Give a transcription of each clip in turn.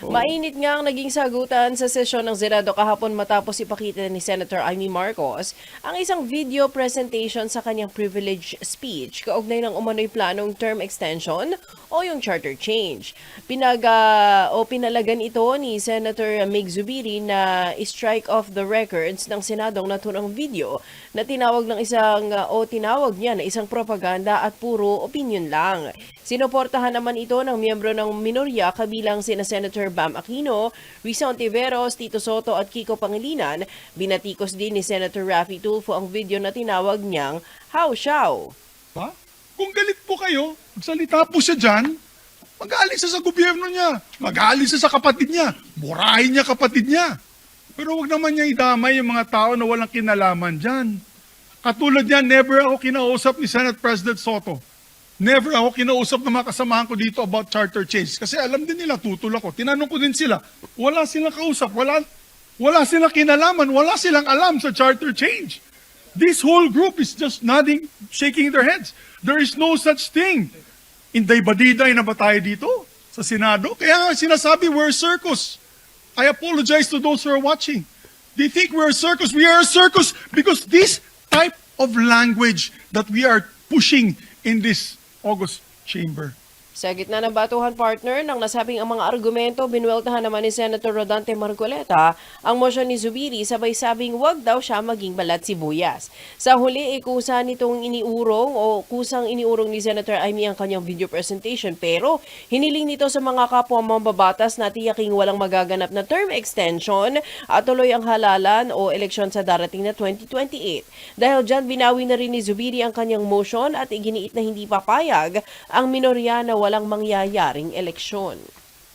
Mainit nga ang naging sagutan sa sesyon ng Senado kahapon matapos ipakita ni Senator Amy Marcos ang isang video presentation sa kanyang privilege speech kaugnay ng umano'y planong term extension o yung charter change. Pinalagan ito ni Senator Mig Zubiri na strike off the records ng Senadong naturang video na tinawag niya na isang propaganda at puro opinion lang. Sinuportahan naman ito ng miyembro ng minorya kabilang sina Senator Bam Aquino, Risa Ontiveros, Tito Soto at Kiko Pangilinan. Binatikos din ni Senator Raffy Tulfo ang video na tinawag niyang How Shaw. Ha? Kung galit po kayo, magsalita po siya dyan, mag-aalis siya sa gobyerno niya, mag-aalis siya sa kapatid niya, murahin niya kapatid niya. Pero wag naman niya idamay yung mga tao na walang kinalaman dyan. Katulad niya, never ako kinausap ni Senate President Soto. Never ako kinausap ng mga kasamahan ko dito about charter change. Kasi alam din nila, tutol ako. Tinanong ko din sila, wala silang kausap, wala silang kinalaman, wala silang alam sa charter change. This whole group is just nodding, shaking their heads. There is no such thing. Inday badiday na ba tayo dito sa Senado? Kaya nga sinasabi, we're a circus. I apologize to those who are watching. They think we're a circus. We are a circus because this type of language that we are pushing in this August chamber. Sa gitna ng batuhan partner, nang nasabing ang mga argumento, binuweltahan naman ni Senator Rodante Marcoleta ang motion ni Zubiri, sabay sabing wag daw siya maging balat sibuyas. Sa huli, kusang iniurong ni Senator Amy ang kanyang video presentation, pero hiniling nito sa mga kapwa mambabatas na tiyaking walang magaganap na term extension at tuloy ang halalan o eleksyon sa darating na 2028. Dahil dyan, binawi na rin ni Zubiri ang kanyang motion at iginiit na hindi papayag ang minorya na walang mangyayaring eleksyon.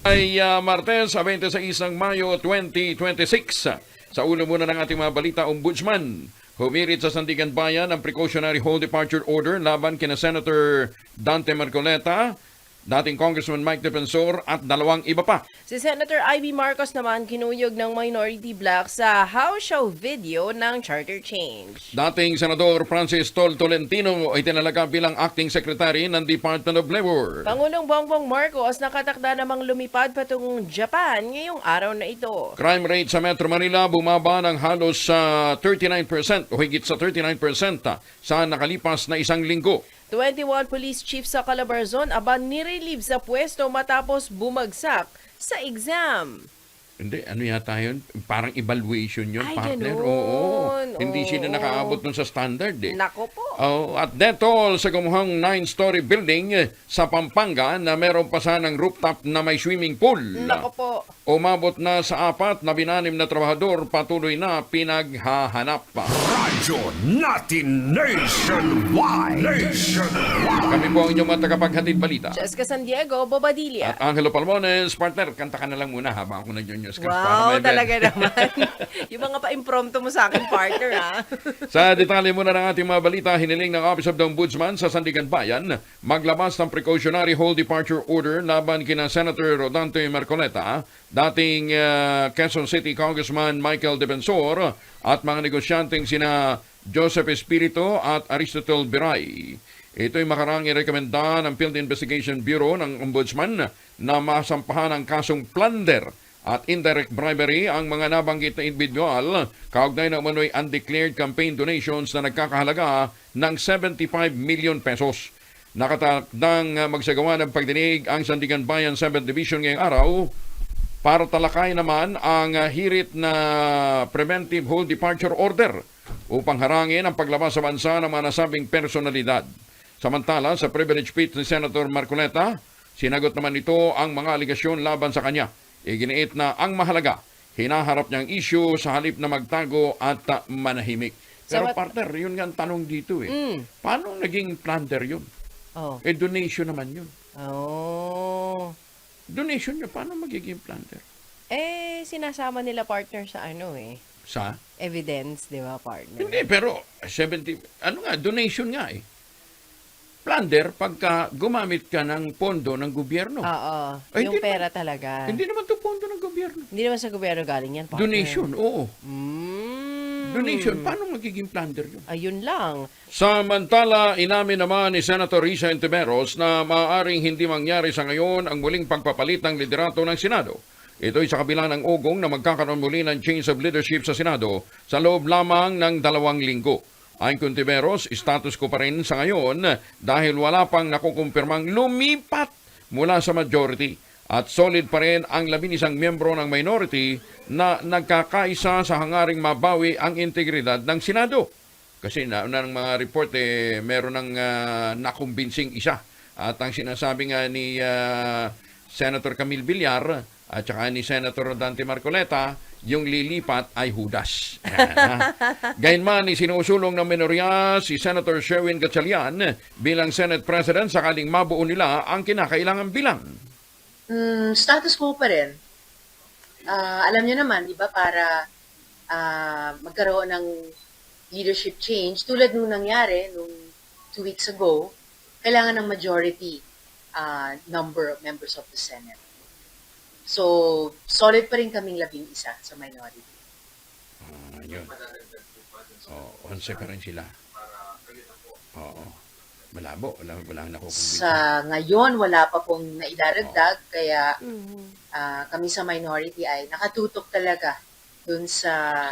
Ay Martes, 26 ng Mayo 2026. Sa ulo muna ng ating mga balita, Ombudsman humirit sa Sandigan Bayan ang precautionary whole departure order laban kina Senator Dante Marcoleta, dating Congressman Mike Defensor at dalawang iba pa. Si Senator Ivy Marcos naman kinuyog ng minority bloc sa House Show video ng charter change. Dating Senador Francis Tol Tolentino ay tinalaga bilang acting secretary ng Department of Labor. Pangulong Bongbong Marcos nakatakda namang lumipad patungong Japan ngayong araw na ito. Crime rate sa Metro Manila bumaba ng halos sa 39% o higit sa 39% sa nakalipas na isang linggo. 21 police chiefs sa Calabarzon nirelieve sa pwesto matapos bumagsak sa exam. Hindi, ano yata yun? Parang evaluation yun, Ay, partner. ganun. Oo. Hindi Oo. sila nakaabot nun sa standard eh. Nako po. At detol sa gumuhang 9-story building sa Pampanga na meron pa sanang rooftop na may swimming pool. Nako po. Umabot na sa 4 na binanim na trabahador, patuloy na pinaghahanap pa. Radyo natin nationwide. Kami po ang inyong mga tagapaghatid balita. Cheska San Diego, Bobadilla. At Angelo Palmones, partner, kanta ka na lang muna habang ako nag-news. Wow, talaga naman. Yung mga pa-impromptu mo sa akin, partner, ha? Sa detalye muna ng ating mga balita, hiniling ng Office of the Ombudsman sa Sandigan Bayan maglabas ng precautionary whole departure order laban kina Senator Rodante Marcoleta, dating Quezon City Congressman Michael Defensor at mga negosyanteng sina Joseph Espiritu at Aristotle Biray. Ito'y makarang irekomenda ng Field Investigation Bureau ng Ombudsman na masampahan ang kasong plunder at indirect bribery ang mga nabanggit na individual kaugnay ng umano'y undeclared campaign donations na nagkakahalaga ng 75 million pesos. Nakatakdang magsagawa ng pagdinig ang Sandigan Bayan 7th Division ngayong araw para talakay naman ang hirit na preventive whole departure order upang harangin ang paglabas sa bansa ng mga nasabing personalidad. Samantala, sa privilege speech ni Senator Marcoleta, sinagot naman ito ang mga aligasyon laban sa kanya. Iginiit na ang mahalaga, hinaharap niyang issue sa halip na magtago at manahimik. Pero partner, yun nga ang tanong dito eh. Paano naging plunder yun? Oh. Donation naman yun. Oh. Donation yun, paano magiging plunder? Sinasama nila partner sa Sa? evidence, di ba, partner? Hindi, pero 70, donation nga eh. Plunder pagka gumamit ka ng pondo ng gobyerno. Oo. Ay, Yung hindi pera talaga. Hindi naman to pondo ng gobyerno. Hindi naman sa gobyerno galing yan, partner. Donation, oo. Mm. Donation, paano magiging plunder yun? Ayun lang. Samantala, inamin naman ni Senator Risa Ontiveros na maaaring hindi mangyari sa ngayon ang muling pagpapalit ng liderato ng Senado. Ito'y sa kabila ng ugong na magkakaroon muli ng change of leadership sa Senado sa loob lamang ng 2 linggo. Ayon Contiveros, status quo pa rin sa ngayon dahil wala pang nakukumpirmang lumipat mula sa majority at solid pa rin ang 11 miyembro ng minority na nagkakaisa sa hangaring mabawi ang integridad ng Senado. Kasi ng mga report meron ng nakumbinsing isa. At ang sinasabi nga ni Senator Camille Villar at saka ni Senator Rodante Marcoleta, yung lilipat ay Judas. Gayunman, sinusulong ng minorya si Senator Sherwin Gatchalian bilang Senate President sakaling mabuo nila ang kinakailangang bilang. Status quo pa rin. Alam niyo naman, di ba, para magkaroon ng leadership change, tulad nung nangyari nung 2 weeks ago, kailangan ng majority number of members of the Senate. So, solid pa rin kaming 11 sa minority. Yun. 11 pa rin sila. Oo. Malabo. Walang nakukumbinsin. Sa ngayon, wala pa pong naidaragdag, kaya kami sa minority ay nakatutok talaga dun sa,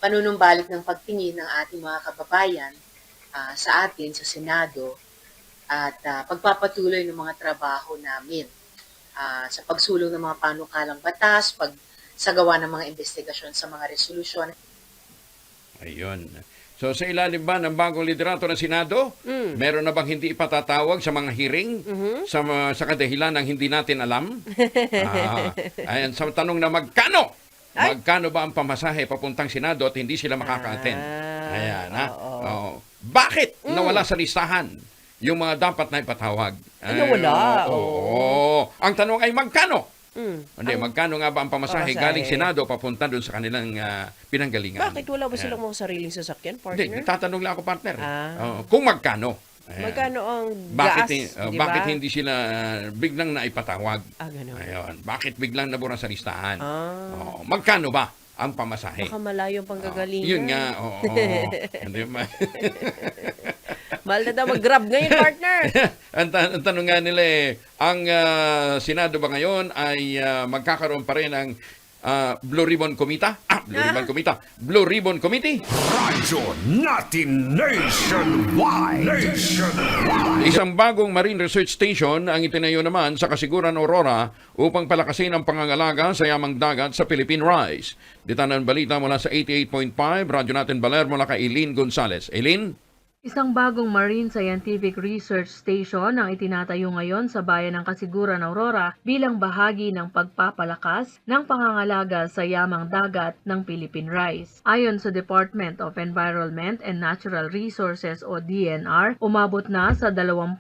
panunumbalik ng pagtingin ng ating mga kababayan sa atin, sa Senado, at pagpapatuloy ng mga trabaho namin sa pagsulong ng mga panukalang batas, pagsagawa ng mga investigasyon sa mga resolusyon. Ayun. So sa ilalim ba ng bagong liderato ng Senado, meron na bang hindi ipatatawag sa mga hearing sa kadahilan ng hindi natin alam? Ayan, sa tanong na magkano? Magkano ba ang pamasahe papuntang Senado at hindi sila makaka-attend? Ayan, ha? Oo. Bakit nawala sa listahan yung mga dapat na ipatawag? Nawala. Oo. Ang tanong ay magkano? Hindi, magkano nga ba ang pamasahe galing Senado papunta doon sa kanilang pinanggalingan? Bakit wala ba silang mga sariling sasakyan, partner? Hindi, tatanong lang ako, partner. Kung magkano. Ayan. Magkano ang Bakit, gas, di ba? bakit hindi sila biglang naipatawag? Ganun. Ayun. Bakit biglang nabura sa listahan? Magkano ba ang pamasahe? Baka malayo ang panggagalingan. Yun nga, oo. Hindi Mahal na daw mag-grab ngayon, partner. ang tanong nga nila ang Senado ba ngayon ay magkakaroon pa rin ng Blue Ribbon Committee? Blue Ribbon Committee? Radyo natin nationwide. Isang bagong marine research station ang itinayo naman sa Kasiguran, Aurora upang palakasin ang pangangalaga sa yamang dagat sa Philippine Rice. Ditanan balita mula sa 88.5, Radyo natin Baler mula kay Eileen Gonzalez. Eileen? Isang bagong marine scientific research station ang itinatayo ngayon sa bayan ng Kasiguran, Aurora bilang bahagi ng pagpapalakas ng pangangalaga sa yamang dagat ng Philippine Rice. Ayon sa Department of Environment and Natural Resources o DNR, umabot na sa 25%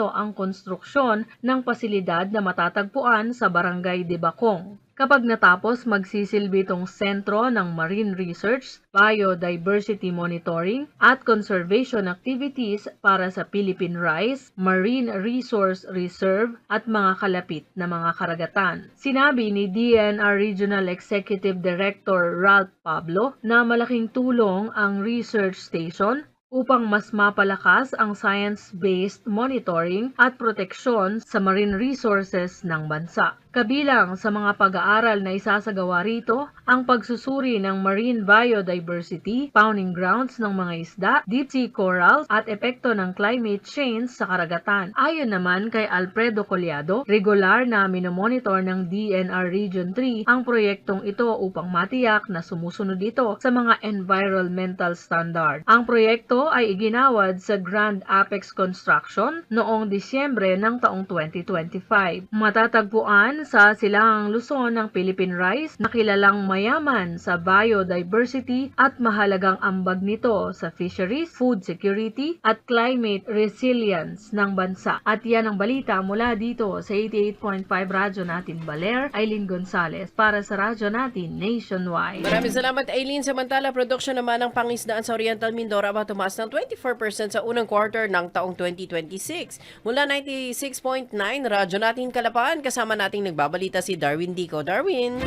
ang konstruksyon ng pasilidad na matatagpuan sa Barangay de Bacong. Kapag natapos, magsisilbi itong sentro ng marine research, biodiversity monitoring at conservation activities para sa Philippine Rice, Marine Resource Reserve at mga kalapit na mga karagatan. Sinabi ni DNR Regional Executive Director Ralph Pablo na malaking tulong ang research station upang mas mapalakas ang science-based monitoring at proteksyon sa marine resources ng bansa. Kabilang sa mga pag-aaral na isasagawa rito ang pagsusuri ng marine biodiversity, spawning grounds ng mga isda, deep sea corals at epekto ng climate change sa karagatan. Ayon naman kay Alfredo Collado, regular na minomonitor ng DNR Region 3 ang proyektong ito upang matiyak na sumusunod ito sa mga environmental standard. Ang proyekto ay iginawad sa Grand Apex Construction noong Disyembre ng taong 2025. Matatagpuan sa silangang Luzon ng Philippine Rice na kilalang mayaman sa biodiversity at mahalagang ambag nito sa fisheries, food security at climate resilience ng bansa. At yan ang balita mula dito sa 88.5 Radyo natin Baler, Eileen Gonzalez para sa Radyo natin Nationwide. Maraming salamat, Eileen. Samantala, production naman ng pangisdaan sa Oriental Mindoro ba tumaas ng 24% sa unang quarter ng taong 2026. Mula 96.9 Radyo natin Kalapan, kasama nating nagbabalita si Darwin Dico. Darwin!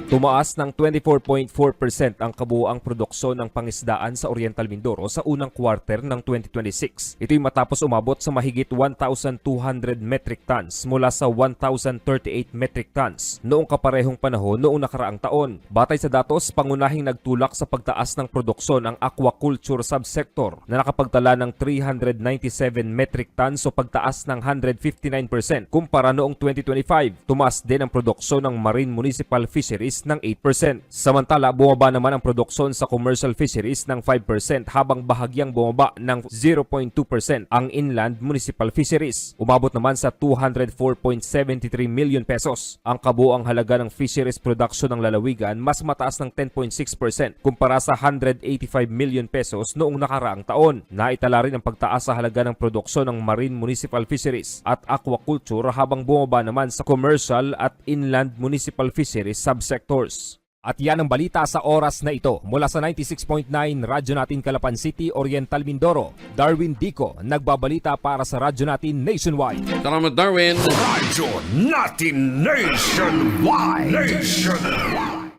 Tumaas ng 24.4% ang kabuuang produksyon ng pangisdaan sa Oriental Mindoro sa unang quarter ng 2026. Ito'y matapos umabot sa mahigit 1,200 metric tons mula sa 1,038 metric tons noong kaparehong panahon noong nakaraang taon. Batay sa datos, pangunahing nagtulak sa pagtaas ng produksyon ang aquaculture subsector na nakapagtala ng 397 metric tons o pagtaas ng 159% kumpara noong 2025. Tumaas din ang produksyon ng marine municipal fisheries ng 8%. Samantala, bumaba naman ang produksyon sa commercial fisheries ng 5% habang bahagyang bumaba ng 0.2% ang inland municipal fisheries. Umabot naman sa 204.73 million pesos. Ang kabuuang halaga ng fisheries production ng lalawigan mas mataas ng 10.6% kumpara sa 185 million pesos noong nakaraang taon. Naitala rin ang pagtaas sa halaga ng produksyon ng marine municipal fisheries at aquaculture habang bumaba naman sa commercial at inland municipal fisheries subsectors. At yan ang balita sa oras na ito mula sa 96.9 Radyo Natin Calapan City, Oriental Mindoro. Darwin Dico nagbabalita para sa Radyo Natin Nationwide. Salamat, Darwin. Radyo Natin Nationwide.